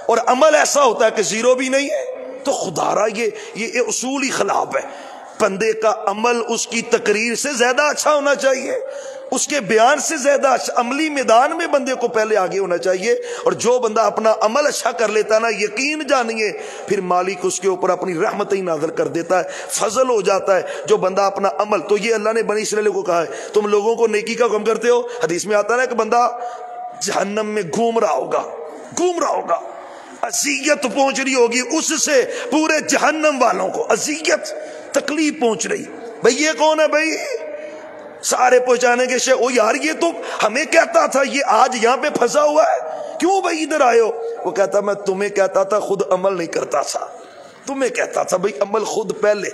اور عمل ایسا ہوتا ہے کہ زیرو بھی نہیں ہے۔ تو خدا را یہ اصول ہی خلاف ہے۔ بندے کا عمل اس کی تقریر سے زیادہ اچھا ہونا چاہیے، اس کے بیان سے زیادہ اچھا، عملی میدان میں بندے کو پہلے آگے ہونا چاہیے۔ اور جو بندہ اپنا عمل اچھا کر لیتا ہے نا، یقین جانیے پھر مالک اس کے اوپر اپنی رحمت ہی نازل کر دیتا ہے، فضل ہو جاتا ہے۔ جو بندہ اپنا عمل، تو یہ اللہ نے بنی اسرائیل کو کہا ہے تم لوگوں کو نیکی کا حکم کرتے ہو۔ حدیث میں آتا ہے کہ بندہ جہنم میں گھوم رہا ہوگا، اذیت پہنچ رہی ہوگی اس سے پورے جہنم والوں کو، اذیت تکلیف پہنچ رہی۔ بھئی یہ کون ہے؟ بھئی سارے پہنچانے کے شے، او یار یہ تو ہمیں کہتا تھا، یہ آج یہاں پہ پھنسا ہوا ہے، کیوں بھئی ادھر آئے ہو؟ وہ کہتا میں تمہیں کہتا تھا، خود عمل نہیں کرتا تھا، تمہیں کہتا تھا بھئی عمل خود پہلے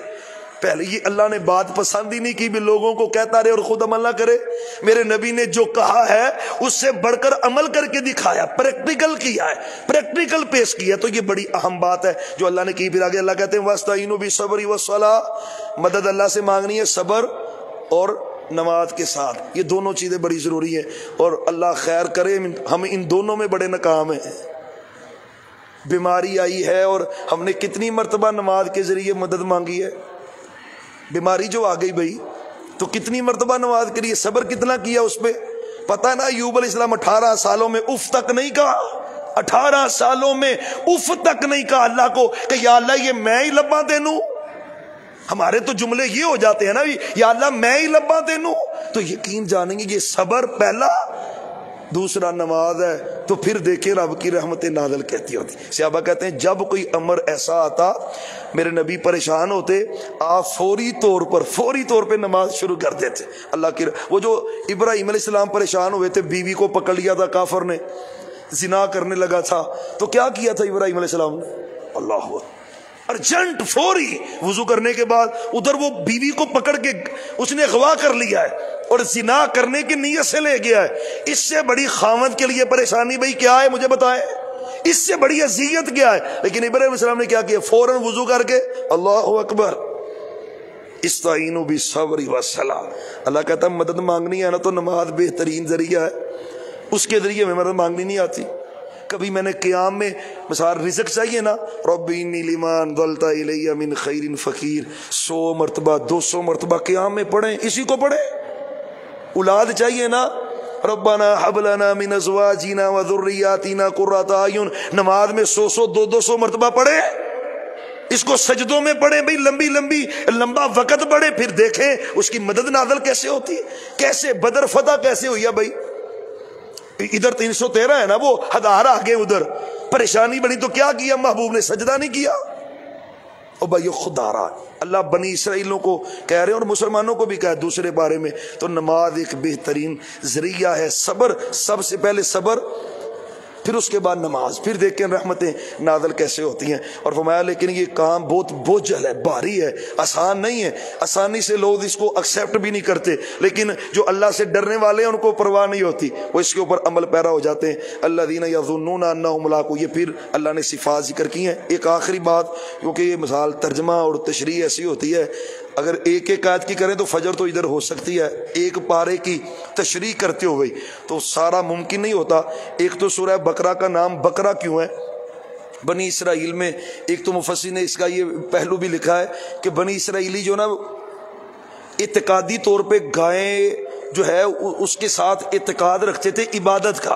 یہ اللہ نے بات پسند ہی نہیں کی بھی لوگوں کو کہتا رہے اور خود عمل نہ کرے۔ میرے نبی نے جو کہا ہے اس سے بڑھ کر عمل کر کے دکھایا، پریکٹیکل کیا ہے، پریکٹیکل پیش کیا۔ تو یہ بڑی اہم بات ہے جو اللہ نے کی۔ پھر آگے اللہ کہتے ہیں وَاسْتَعِینُوا بِالصَّبْرِ وَالصَّلَاةِ، مدد اللہ سے مانگنی ہے صبر اور نماز کے ساتھ، یہ دونوں چیزیں بڑی ضروری ہیں۔ اور اللہ خیر کرے ہم ان دونوں میں بڑے ناکام ہیں۔ بیماری آئی ہے اور ہم نے کتنی مرتبہ نماز کے ذریعے مدد مانگی ہے۔ بیماری جو آ گئی بھائی تو کتنی مرتبہ نماز کے لیے صبر کتنا کیا اس پہ؟ پتہ نا ایوب علیہ السلام 18 سالوں میں اف تک نہیں کہا، 18 سالوں میں اف تک نہیں کہا اللہ کو کہ یا اللہ یہ میں ہی لباں دے لوں۔ ہمارے تو جملے یہ ہو جاتے ہیں نا، یا اللہ میں ہی لباں دے لوں۔ تو یقین جانیں گے یہ صبر پہلا، دوسرا نماز ہے، تو پھر دیکھیں رب کی رحمت نازل کہتی ہوتی۔ صحابہ کہتے ہیں جب کوئی امر ایسا آتا میرے نبی پریشان ہوتے، آپ فوری طور پہ نماز شروع کر دیتے۔ اللہ کی وہ جو ابراہیم علیہ السلام پریشان ہوئے تھے، بیوی کو پکڑ لیا تھا کافر نے، زنا کرنے لگا تھا، تو کیا کیا تھا ابراہیم علیہ السلام نے؟ اللہ ارجنٹ فوری وضو کرنے کے بعد ادھر وہ بیوی کو پکڑ کے اس نے اغوا کر لیا ہے اور زنا کرنے کی نیت سے لے گیا ہے۔ اس سے بڑی خاوند کے لیے پریشانی بھائی کیا ہے؟ مجھے بتائیں، اس سے بڑی اذیت کیا ہے؟ لیکن ابراہیم علیہ السلام نے کیا کیا؟ فوراً وضو کر کے اللہ اکبر، استعینوا بالصبر والصلاۃ۔ اللہ کہتا ہے مدد مانگنی ہے نا تو نماز بہترین ذریعہ ہے، اس کے ذریعے میں مدد مانگنی نہیں آتی۔ کبھی میں نے قیام میں مثال رزق چاہیے نا، رب انی لما انزلت الی من خیر فقیر، 100 مرتبہ 200 مرتبہ قیام میں پڑھیں، اسی کو پڑھیں۔ اولاد چاہیے نا، ربنا هب لنا من ازواجنا وذرياتنا قرۃ اعین، نماز میں 100 200 مرتبہ پڑھیں، اس کو سجدوں میں پڑھیں بھئی، لمبا وقت پڑھیں، پھر دیکھیں اس کی مدد نازل کیسے ہوتی، کیسے بدر فتح کیسے ہوئی ہے بھائی۔ ادھر 313 ہے نا، وہ 1000 آگے ادھر پریشانی بنی تو کیا کیا؟ محبوب نے سجدہ نہیں کیا۔ اور بھائی خدا را اللہ بنی اسرائیلوں کو کہہ رہے ہیں اور مسلمانوں کو بھی کہا ہے دوسرے بارے میں، تو نماز ایک بہترین ذریعہ ہے۔ صبر، سب سے پہلے صبر، پھر اس کے بعد نماز، پھر دیکھیں رحمتیں نازل کیسے ہوتی ہیں۔ اور فرمایا لیکن یہ کام بہت بوجھل ہے، بھاری ہے، آسان نہیں ہے، آسانی سے لوگ اس کو ایکسیپٹ بھی نہیں کرتے، لیکن جو اللہ سے ڈرنے والے ہیں ان کو پرواہ نہیں ہوتی، وہ اس کے اوپر عمل پیرا ہو جاتے ہیں۔ الذین یظنون انہم ملاقو، یہ پھر اللہ نے صفات ذکر کی ہیں۔ ایک آخری بات، کیونکہ یہ مثال ترجمہ اور تشریح ایسی ہوتی ہے، اگر ایک آیت کی کریں تو فجر تو ادھر ہو سکتی ہے، ایک پارے کی تشریح کرتے ہوئے تو سارا ممکن نہیں ہوتا۔ ایک تو سورہ بقرہ کا نام بقرہ کیوں ہے؟ بنی اسرائیل میں ایک تو مفسر نے اس کا یہ پہلو بھی لکھا ہے کہ بنی اسرائیلی جو نا اعتقادی طور پہ گائیں جو ہے اس کے ساتھ اعتقاد رکھتے تھے عبادت کا۔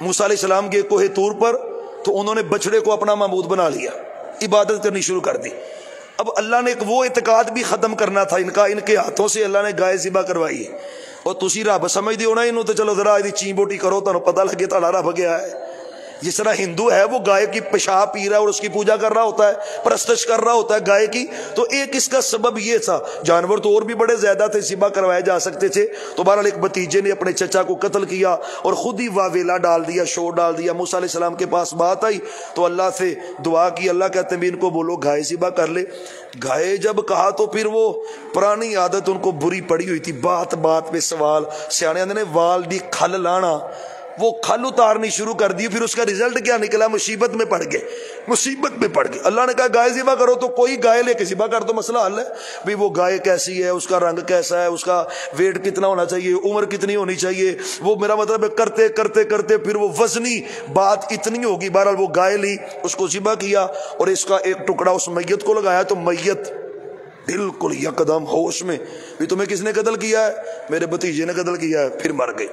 موسیٰ علیہ السلام کے کوہ طور پر تو انہوں نے بچڑے کو اپنا معبود بنا لیا، عبادت کرنی شروع کر دی۔ اب اللہ نے وہ اعتقاد بھی ختم کرنا تھا ان کے ہاتھوں سے اللہ نے گائے ذبح کروائی ہے۔ اور تسی رب سمجھ دی ہونا انہوں تو چلو ذرا چین بوٹی کرو تو پتہ لگے تو رب گیا ہے۔ جس طرح ہندو ہے وہ گائے کی پیشاب پی رہا ہے اور اس کی پوجا کر رہا ہوتا ہے، پرستش کر رہا ہوتا ہے گائے کی، تو ایک اس کا سبب یہ تھا۔ جانور تو اور بھی بڑے زیادہ تھے، ذبح کروائے جا سکتے تھے، تو بہرحال ایک بھتیجے نے اپنے چچا کو قتل کیا اور خود ہی واویلا ڈال دیا، شور ڈال دیا۔ موسیٰ علیہ السلام کے پاس بات آئی تو اللہ سے دعا کی، اللہ کہتے ہیں ان کو بولو گائے ذبح کر لے۔ گائے جب کہا تو پھر وہ پرانی عادت ان کو بری پڑی ہوئی تھی، بات بات پہ سوال، سیانے نے وال دی کھل لانا، وہ کھل اتارنی شروع کر دی. پھر اس کا رزلٹ کیا نکلا؟ مصیبت میں پڑ گئے, مصیبت میں پڑ گئے. اللہ نے کہا گائے ذبح کرو, تو کوئی گائے لے کے ذبح کر دو, مسئلہ حل ہے. بھئی وہ گائے کیسی ہے, اس کا رنگ کیسا ہے, اس کا ویٹ کتنا ہونا چاہیے, عمر کتنی ہونی چاہیے, وہ میرا مطلب ہے کرتے کرتے کرتے پھر وہ وزنی بات اتنی ہوگی. بہرحال وہ گائے لی, اس کو ذبح کیا اور اس کا ایک ٹکڑا اس میت کو لگایا, تو میت بالکل یکدم ہوش میں. بھی تمہیں کس نے قتل کیا ہے؟ میرے بھتیجے نے قتل کیا ہے. پھر مر گئی.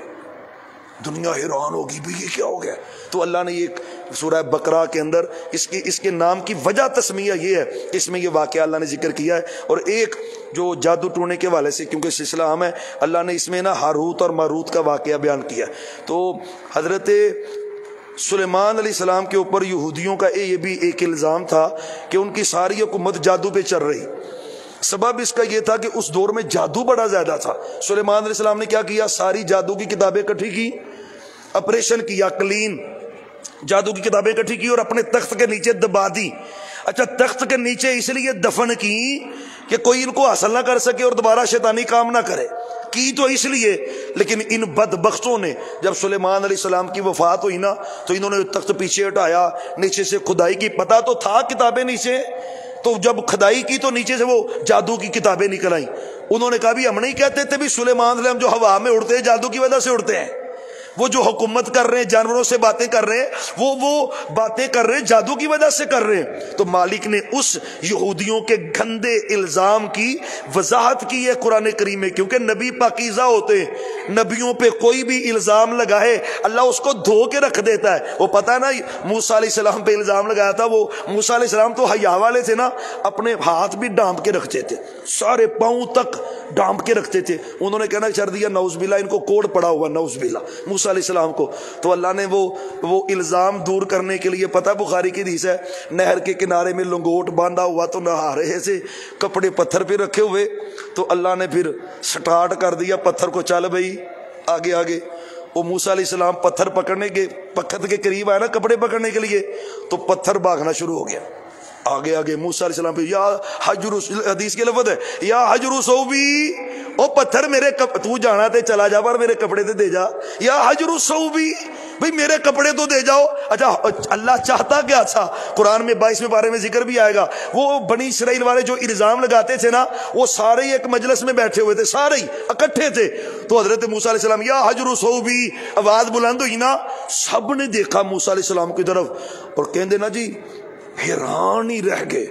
دنیا حیران ہوگی بھی یہ کیا ہو گیا. تو اللہ نے ایک سورہ بقرہ کے اندر اس کے نام کی وجہ تسمیہ یہ ہے, اس میں یہ واقعہ اللہ نے ذکر کیا ہے. اور ایک جو جادو ٹونے کے والے سے, کیونکہ سلسلہ ہم ہے, اللہ نے اس میں نا ہاروت اور ماروت کا واقعہ بیان کیا. تو حضرت سلیمان علیہ السلام کے اوپر یہودیوں کا یہ بھی ایک الزام تھا کہ ان کی ساری حکومت جادو پہ چل رہی. سبب اس کا یہ تھا کہ اس دور میں جادو بڑا زیادہ تھا. سلیمان علیہ السلام نے کیا کیا؟ ساری جادو کی کتابیں اکٹھی کی, آپریشن کیا, کلین جادو کی کتابیں اکٹھی کی اور اپنے تخت کے نیچے دبا دی. اچھا, تخت کے نیچے اس لیے دفن کی کہ کوئی ان کو حاصل نہ کر سکے اور دوبارہ شیطانی کام نہ کرے. کی تو اس لیے, لیکن ان بدبختوں نے جب سلیمان علیہ السلام کی وفات ہوئی نا, تو انہوں نے تخت پیچھے ہٹایا, نیچے سے کھدائی کی. پتہ تو تھا کتابیں نیچے, تو جب کھدائی کی تو نیچے سے وہ جادو کی کتابیں نکل آئیں. انہوں نے کہا بھی ہم نہیں کہتے تھے بھی سلیمان علیہ السلام جو ہوا میں اڑتے ہیں جادو کی وجہ سے اڑتے ہیں, وہ جو حکومت کر رہے ہیں, جانوروں سے باتیں کر رہے ہیں, وہ باتیں کر رہے ہیں جادو کی وجہ سے کر رہے ہیں. تو مالک نے اس یہودیوں کے گندے الزام کی وضاحت کی ہے قرآن کریم میں, کیونکہ نبی پاکیزہ ہوتے ہیں. نبیوں پہ کوئی بھی الزام لگائے اللہ اس کو دھو کے رکھ دیتا ہے. وہ پتہ ہے نا موسیٰ علیہ السلام پہ الزام لگایا تھا, وہ موسیٰ علیہ السلام تو حیا والے تھے نا, اپنے ہاتھ بھی ڈانپ کے رکھتے تھے, سارے پاؤں تک ڈانپ کے رکھتے تھے. انہوں نے کہنا چھڑ دیا نعوذ باللہ, ان کو کوڑ پڑا ہوا نعوذ باللہ موسیٰ علیہ السلام کو. تو اللہ نے وہ الزام دور کرنے کے لیے, پتہ بخاری کی حدیث ہے, نہر کے کنارے میں لنگوٹ باندھا ہوا تو نہا رہے سے, کپڑے پتھر پہ رکھے ہوئے, تو اللہ نے پھر سٹارٹ کر دیا پتھر کو, چل بھئی آگے آگے. وہ موسیٰ علیہ السلام پتھر پکڑنے کے پکھت کے قریب آئے نا کپڑے پکڑنے کے لیے, تو پتھر بھاگنا شروع ہو گیا. آگے آگے موسیٰ علیہ السلام پہ یا حجر, حدیث کے لفظ ہے یا حجر صوبی, او پتھر میرے تو جانا تے چلا جا پر میرے کپڑے تے دے جا. یا حجر صوبی, بھئی میرے کپڑے تو دے جاؤ. اچھا اللہ چاہتا کیا تھا؟ قرآن میں 22ویں پارے میں ذکر بھی آئے گا. وہ بنی اسرائیل والے جو الزام لگاتے تھے نا, وہ سارے ہی ایک مجلس میں بیٹھے ہوئے تھے, سارے ہی اکٹھے تھے. تو حضرت موسیٰ علیہ السلام یا حجر صوبی آواز بلند ہوئی نا, سب نے دیکھا موسیٰ علیہ السلام کی طرف اور کہندے نا جی حیران ہی رہ گئے.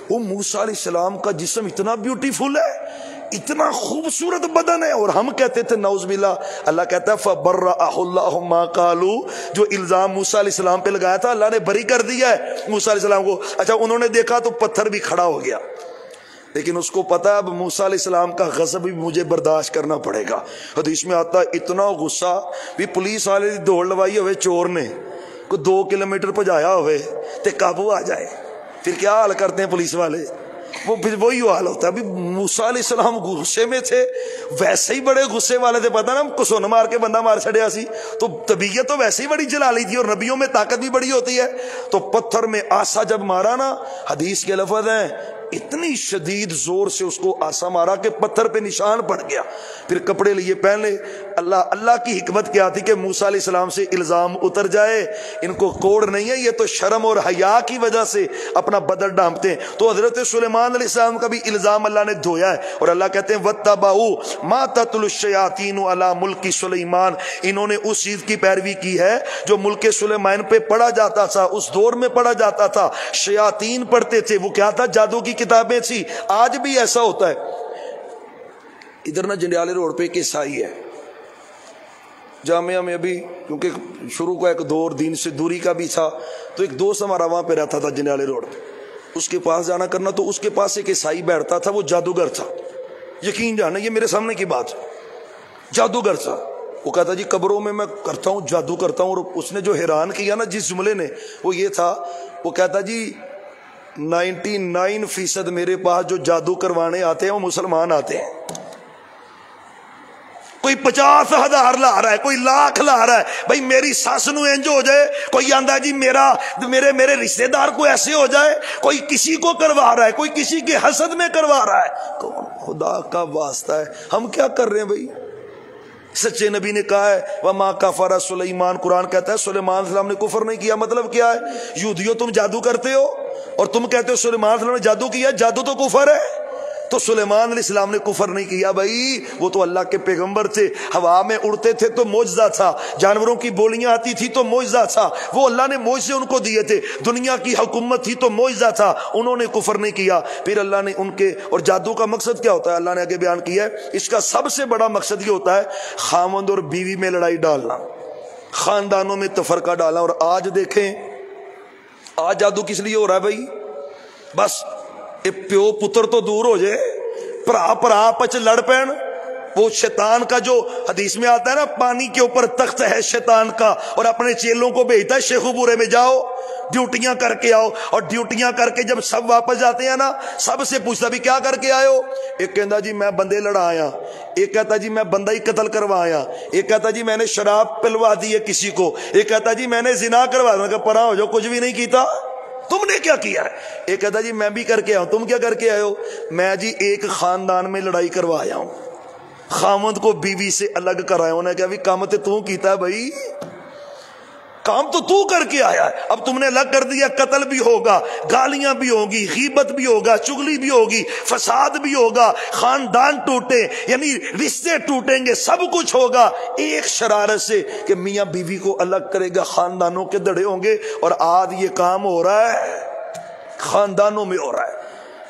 وہ موسیٰ علیہ السلام کا جسم اتنا بیوٹیفل ہے, اتنا خوبصورت بدن ہے, اور ہم کہتے تھے نعوذ باللہ. اللہ کہتا ہے فَبَرَّأَهُ اللَّهُ مَا قَالُوا, جو الزام موسیٰ علیہ السلام پہ لگایا تھا اللہ نے بری کر دیا ہے موسیٰ علیہ السلام کو. اچھا انہوں نے دیکھا تو پتھر بھی کھڑا ہو گیا, لیکن اس کو پتا اب موسیٰ علیہ السلام کا غضب بھی مجھے برداشت کرنا پڑے گا. حدیث میں آتا ہے اتنا غصہ بھی پولیس والے دی دوڑ لوائی ہوئے چور نے, کو 2 کلومیٹر پجایا ہوئے تے قابو آ جائے, پھر کیا حال کرتے ہیں پولیس والے؟ وہ پھر وہی حال ہوتا ہے. ابھی موسیٰ علیہ السلام غصے میں تھے, ویسے ہی بڑے غصے والے تھے. پتہ نا کسون مار کے بندہ مار چھڑیا سی, تو طبیعت تو ویسے ہی بڑی جلالی تھی, اور نبیوں میں طاقت بھی بڑی ہوتی ہے. تو پتھر میں آسا جب مارا نا, حدیث کے لفظ ہیں اتنی شدید زور سے اس کو آسا مارا کہ پتھر پہ نشان پڑ گیا. پھر کپڑے لیے پہن لے. اللہ کی حکمت کیا تھی کہ موسیٰ علیہ السلام سے الزام اتر جائے. ان کو کوڑ نہیں ہے, یہ تو شرم اور حیا کی وجہ سے اپنا بدن ڈھانپتے ہیں. تو حضرت سلیمان علیہ السلام کا بھی الزام اللہ نے دھویا ہے, اور اللہ کہتے ہیں وَاتَّبَعُوا مَا تَتْلُو الشَّيَاطِينُ عَلَى مُلْكِ سُلَيْمَانَ, انہوں نے اس چیز کی پیروی کی ہے جو ملک سلیمان پہ پڑھا جاتا تھا, اس دور میں پڑھا جاتا تھا. شیاطین پڑھتے تھے, وہ کیا تھا؟ جادو کی کتابیں تھی. آج بھی ایسا ہوتا ہے. ادھر نا جنڈیالے روڈ پہ ایک عیسائی ہے, جامعہ میں ابھی, کیونکہ شروع کا ایک دور دین سے دوری کا بھی تھا, تو ایک دوست ہمارا وہاں پہ رہتا تھا جنڈیالے روڈ پہ, اس کے پاس جانا کرنا. تو اس کے پاس ایک عیسائی بیٹھتا تھا, وہ جادوگر تھا. یقین جانا, یہ میرے سامنے کی بات, جادوگر تھا. وہ کہتا جی قبروں میں کرتا ہوں, جادو کرتا ہوں. اور اس نے جو حیران کیا نا جس جملے نے, وہ یہ تھا, وہ کہتا جی 99% میرے پاس جو جادو کروانے آتے ہیں وہ مسلمان آتے ہیں. کوئی 50,000 لا رہا ہے, کوئی 1,00,000 لا رہا ہے. بھائی میری ساس نو انج ہو جائے, کوئی آندا جی میرے رشتہ دار کو ایسے ہو جائے, کوئی کسی کو کروا رہا ہے, کوئی کسی کے حسد میں کروا رہا ہے. کون خدا کا واسطہ ہے, ہم کیا کر رہے ہیں بھائی؟ سچے نبی نے کہا ہے وما کفر سلیمان، قرآن کہتا ہے سلیمان علیہ السلام نے کفر نہیں کیا۔ مطلب کیا ہے؟ یہودیوں تم جادو کرتے ہو اور تم کہتے ہو سلیمان علیہ السلام نے جادو کیا، جادو تو کفر ہے۔ تو سلیمان علیہ السلام نے کفر نہیں کیا بھائی، وہ تو اللہ کے پیغمبر تھے، ہوا میں اڑتے تھے تو معجزہ تھا، جانوروں کی بولیاں آتی تھی تو معجزہ تھا، وہ اللہ نے معجزے ان کو دیے تھے، دنیا کی حکومت تھی تو معجزہ تھا، انہوں نے کفر نہیں کیا۔ پھر اللہ نے ان کے، اور جادو کا مقصد کیا ہوتا ہے اللہ نے آگے بیان کیا ہے، اس کا سب سے بڑا مقصد یہ ہوتا ہے خاوند اور بیوی میں لڑائی ڈالنا، خاندانوں میں تفرقہ ڈالنا۔ اور آج دیکھیں، آج جادو کس لیے ہو رہا ہے بھائی؟ بس پیو پتر تو دور ہو جائے، پرا پرا آپس لڑ پین۔ وہ شیطان کا جو حدیث میں آتا ہے نا، پانی کے اوپر تخت ہے شیطان کا، اور اپنے چیلوں کو بھیجتا ہے شیخو بورے میں جاؤ ڈیوٹیاں کر کے آؤ، اور ڈیوٹیاں کر کے جب سب واپس جاتے ہیں نا، سب سے پوچھتا بھی کیا کر کے آئے ہو؟ ایک کہتا جی میں بندے لڑایا، ایک کہتا جی میں بندہ ہی قتل کروایا، ایک کہتا جی میں نے شراب پلوا دی ہے کسی کو، ایک کہتا جی میں نے زنا کروا دیا۔ کہ پرا ہو جو، کچھ بھی نہیں کیتا، تم نے کیا کیا ہے؟ ایک کہتا جی میں بھی کر کے آیا ہوں۔ تم کیا کر کے آئے ہو؟ میں جی ایک خاندان میں لڑائی کروایا ہوں، خاوند کو بیوی سے الگ کرایا ہوں۔ نے کہا بھی کام تو کیتا ہے بھائی، کام تو کر کے آیا ہے، اب تم نے الگ کر دیا، قتل بھی ہوگا، گالیاں بھی ہوگی، غیبت بھی ہوگا، چغلی بھی ہوگی، فساد بھی ہوگا، خاندان ٹوٹے یعنی رشتے ٹوٹیں گے، سب کچھ ہوگا ایک شرارت سے کہ میاں بیوی کو الگ کرے گا، خاندانوں کے دڑے ہوں گے۔ اور آج یہ کام ہو رہا ہے، خاندانوں میں ہو رہا ہے۔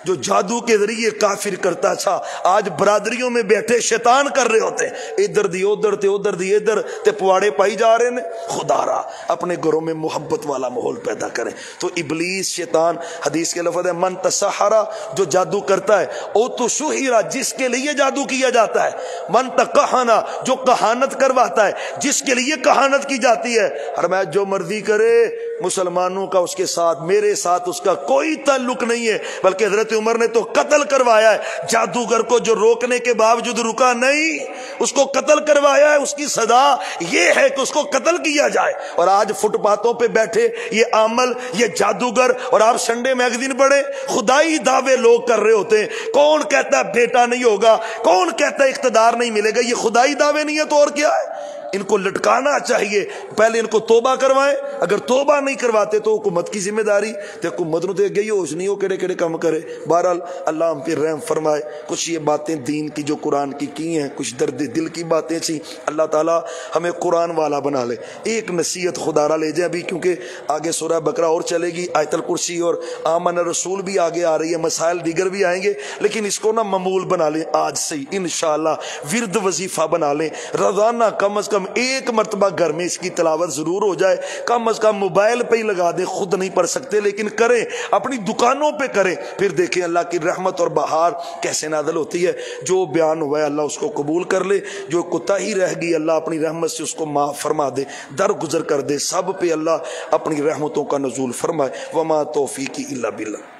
جو جادو کے ذریعے کافر کرتا تھا، آج برادریوں میں بیٹھے شیطان کر رہے ہوتے ہیں، ادھر دی ادھر تے ادھر دی ادھر تے پواڑے پائی جا رہے ہیں۔ خدا را اپنے گھروں میں محبت والا ماحول پیدا کریں۔ تو ابلیس شیطان، حدیث کے لفظ ہے من تسحرا، جو جادو کرتا ہے، او تو سحرا، جس کے لیے جادو کیا جاتا ہے، من تکہنا، جو کہانت کرواتا ہے، جس کے لیے کہانت کی جاتی ہے۔ فرمایا جو مرضی کرے، مسلمانوں کا اس کے ساتھ، میرے ساتھ اس کا کوئی تعلق نہیں ہے، بلکہ حضرت عمر نے تو قتل کروایا ہے جادوگر کو، جو روکنے کے باوجود رکا نہیں، اس کو قتل کروایا ہے۔ اس کی سزا یہ ہے کہ اس کو قتل کیا جائے۔ اور آج فٹ پاتھوں پہ بیٹھے یہ عامل، یہ جادوگر، اور آپ سنڈے میگزین پڑھیں، خدائی دعوے لوگ کر رہے ہوتے ہیں۔ کون کہتا ہے بیٹا نہیں ہوگا، کون کہتا ہے اقتدار نہیں ملے گا؟ یہ خدائی دعوے نہیں ہے تو اور کیا ہے؟ ان کو لٹکانا چاہیے، پہلے ان کو توبہ کروائیں، اگر توبہ نہیں کرواتے تو حکومت کی ذمہ داری، تو حکومت نو تو گئی ہوش نہیں ہو کیڑے کیڑے کام کرے۔ بہرحال اللہ ہم پہ رحم فرمائے۔ کچھ یہ باتیں دین کی جو قرآن کی ہیں، کچھ درد دل کی باتیں تھیں، اللہ تعالیٰ ہمیں قرآن والا بنا لے۔ ایک نصیحت خدا را لے جائیں ابھی، کیونکہ آگے سورہ بقرہ اور چلے گی، آیت الکرسی اور آمن الرسول بھی آگے آ رہی ہے، مسائل دیگر بھی آئیں گے، لیکن اس کو نا معمول بنا لیں آج سے ہی انشاءاللہ، ورد وظیفہ بنا لیں، روزانہ کم از کم ایک مرتبہ گھر میں اس کی تلاوت ضرور ہو جائے، کم از کم موبائل پہ ہی لگا دیں، خود نہیں پڑھ سکتے لیکن کریں، اپنی دکانوں پہ کریں، پھر دیکھیں اللہ کی رحمت اور بہار کیسے نازل ہوتی ہے۔ جو بیان ہوا ہے اللہ اس کو قبول کر لے، جو کوتاہی رہ گئی اللہ اپنی رحمت سے اس کو معاف فرما دے، درگزر کر دے، سب پہ اللہ اپنی رحمتوں کا نزول فرمائے۔ وما توفیقی الا باللہ۔